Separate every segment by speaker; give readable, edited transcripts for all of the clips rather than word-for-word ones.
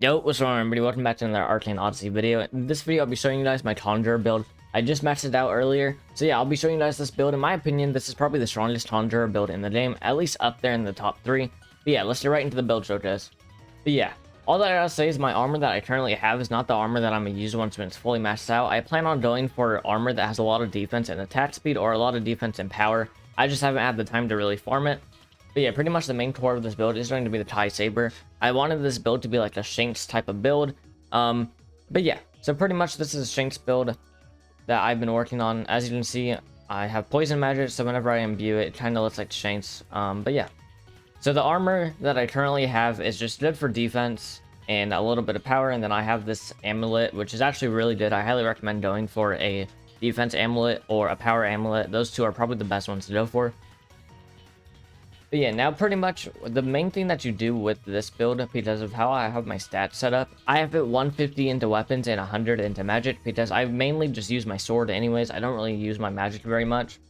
Speaker 1: Yo, what's going on everybody? Welcome back to another Arcane Odyssey video. In this video, I'll be showing you guys my Conjurer build. I just maxed it out earlier. So yeah, I'll be showing you guys this build. In my opinion, this is probably the strongest Conjurer build in the game, at least up there in the top 3. But yeah, let's get right into the build showcase. But yeah, all that I gotta say is my armor that I currently have is not the armor that I'm gonna use once it's fully maxed out. I plan on going for armor that has a lot of defense and attack speed, or a lot of defense and power. I just haven't had the time to really farm it. But yeah, pretty much the main core of this build is going to be the TIE Saber. I wanted this build to be like a Shanks type of build. But yeah, so pretty much this is a Shanks build that I've been working on. As you can see, I have poison magic, so whenever I imbue it, it kind of looks like Shanks. But yeah. So the armor that I currently have is just good for defense and a little bit of power, and then I have this amulet, which is actually really good. I highly recommend going for a defense amulet or a power amulet. Those two are probably the best ones to go for. But yeah, now pretty much the main thing that you do with this build, because of how I have my stats set up, I have it 150 into weapons and 100 into magic, because I mainly just use my sword anyways. I don't really use my magic very much.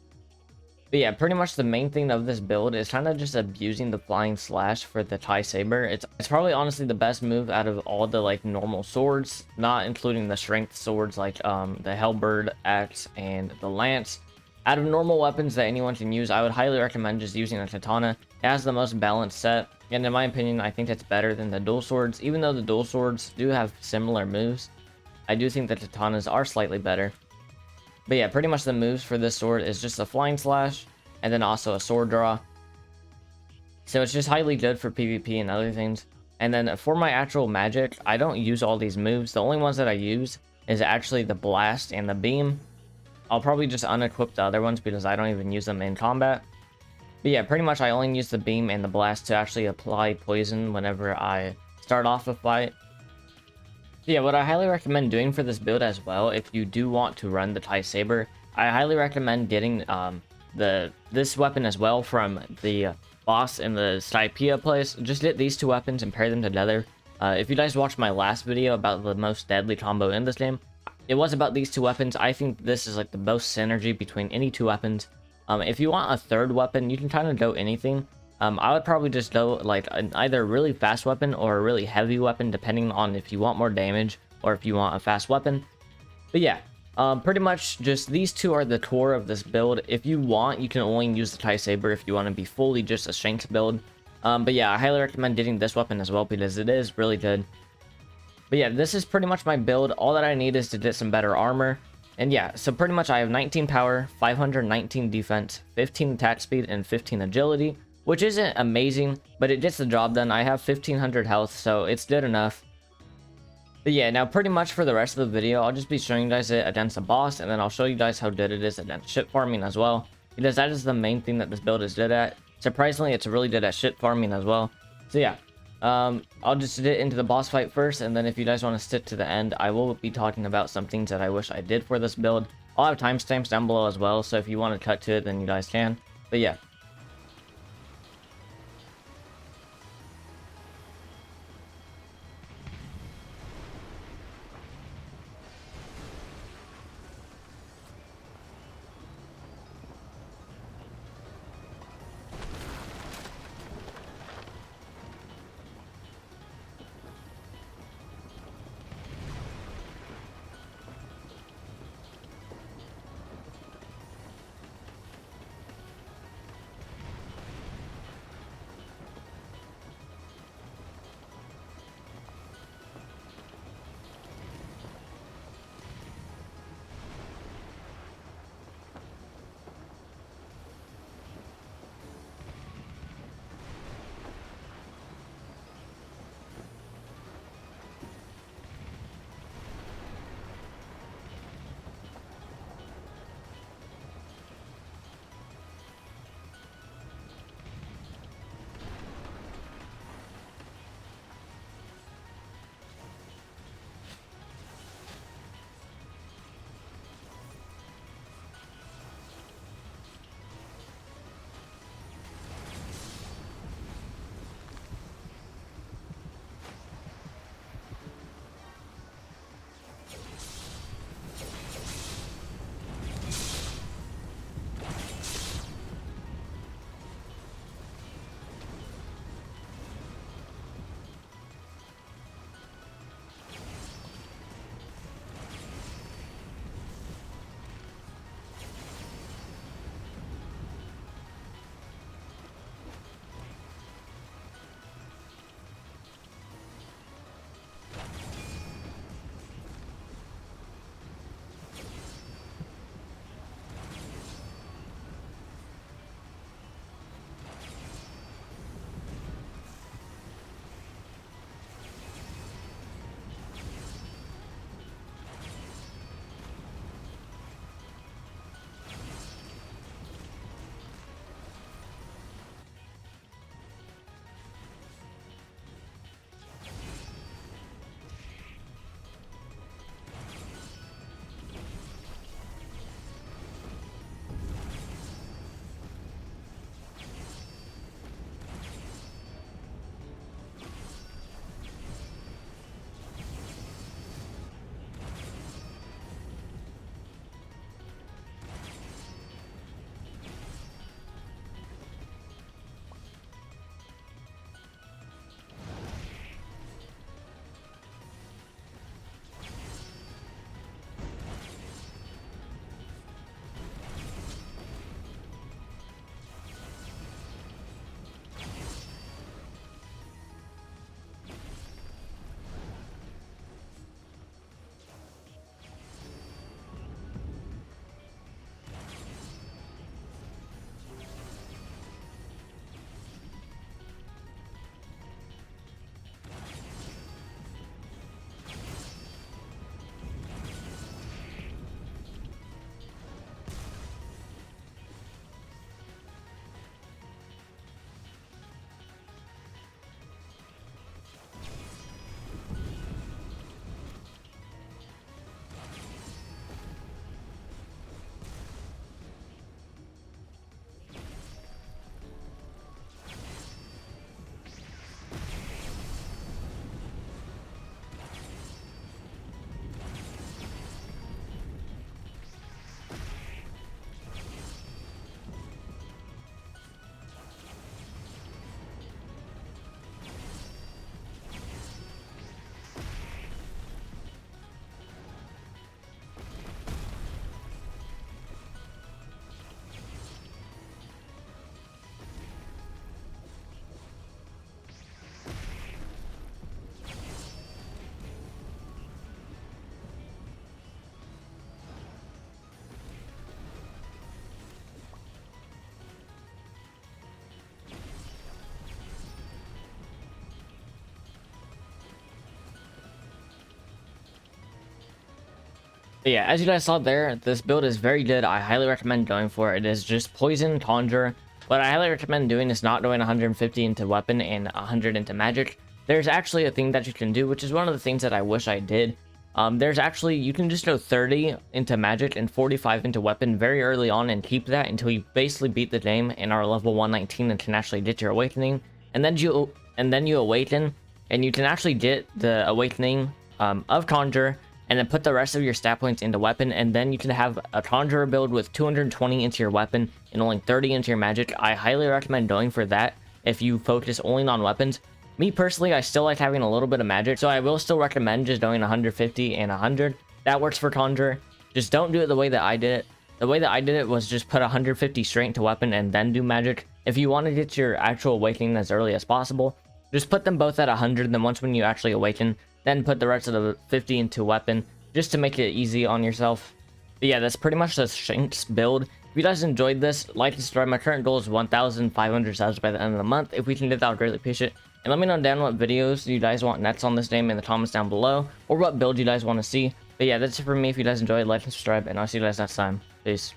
Speaker 1: But yeah, pretty much the main thing of this build is kind of just abusing the flying slash for the TIE Saber. It's probably honestly the best move out of all the like normal swords, not including the strength swords like the Halberd axe and the lance. Out of normal weapons that anyone can use, I would highly recommend just using a katana. It has the most balanced set, and in my opinion, I think it's better than the dual swords. Even though the dual swords do have similar moves, I do think the katanas are slightly better. But yeah, pretty much the moves for this sword is just a flying slash, and then also a sword draw. So it's just highly good for PvP and other things. And then for my actual magic, I don't use all these moves. The only ones that I use is actually the blast and the beam. I'll probably just unequip the other ones because I don't even use them in combat. But yeah, pretty much I only use the beam and the blast to actually apply poison whenever I start off a fight. So yeah, what I highly recommend doing for this build as well, if you do want to run the TIE Saber, I highly recommend getting this weapon as well from the boss in the Skypia place. Just get these two weapons and pair them together. If you guys watched my last video about the most deadly combo in this game, it was about these two weapons. I think this is like the most synergy between any two weapons. If you want a third weapon, you can kind of go anything. I would probably just go like either a really fast weapon or a really heavy weapon, depending on if you want more damage or if you want a fast weapon. But yeah, pretty much just these two are the core of this build. If you want, you can only use the TIE Saber if you want to be fully just a Shanks build. But yeah, I highly recommend getting this weapon as well because it is really good. But yeah, this is pretty much my build. All that I need is to get some better armor. And yeah, so pretty much I have 19 power, 519 defense, 15 attack speed, and 15 agility, which isn't amazing, but it gets the job done. I have 1500 health, so it's good enough. But yeah, now pretty much for the rest of the video, I'll just be showing you guys it against a boss, and then I'll show you guys how good it is against ship farming as well, because that is the main thing that this build is good at. Surprisingly, it's really good at ship farming as well. So yeah. I'll just get into the boss fight first, and then if you guys want to stick to the end, I will be talking about some things that I wish I did for this build. I'll have timestamps down below as well, so if you want to cut to it, then you guys can. But yeah. But yeah, as you guys saw there, this build is very good. I highly recommend going for it. It is just poison, conjure. What I highly recommend doing is not going 150 into weapon and 100 into magic. There's actually a thing that you can do, which is one of the things that I wish I did. There's actually, you can just go 30 into magic and 45 into weapon very early on and keep that until you basically beat the game and are level 119 and can actually get your awakening. And then you awaken, and you can actually get the awakening of conjure, and then put the rest of your stat points into weapon, and then you can have a conjurer build with 220 into your weapon and only 30 into your magic. I highly recommend going for that if you focus only on weapons. Me personally, I still like having a little bit of magic, so I will still recommend just doing 150 and 100. That works for conjurer. Just don't do it the way that I did it. The way that I did it was just put 150 straight into weapon and then do magic. If you want to get your actual awakening as early as possible, just put them both at 100, then once when you actually awaken, then put the rest of the 50 into weapon, just to make it easy on yourself. But yeah, that's pretty much the Shanks build. If you guys enjoyed this, like and subscribe. My current goal is 1,500 subs by the end of the month. If we can get that, I'll greatly appreciate it. And let me know down what videos you guys want next on this game in the comments down below, or what build you guys want to see. But yeah, that's it for me. If you guys enjoyed, like and subscribe, and I'll see you guys next time. Peace.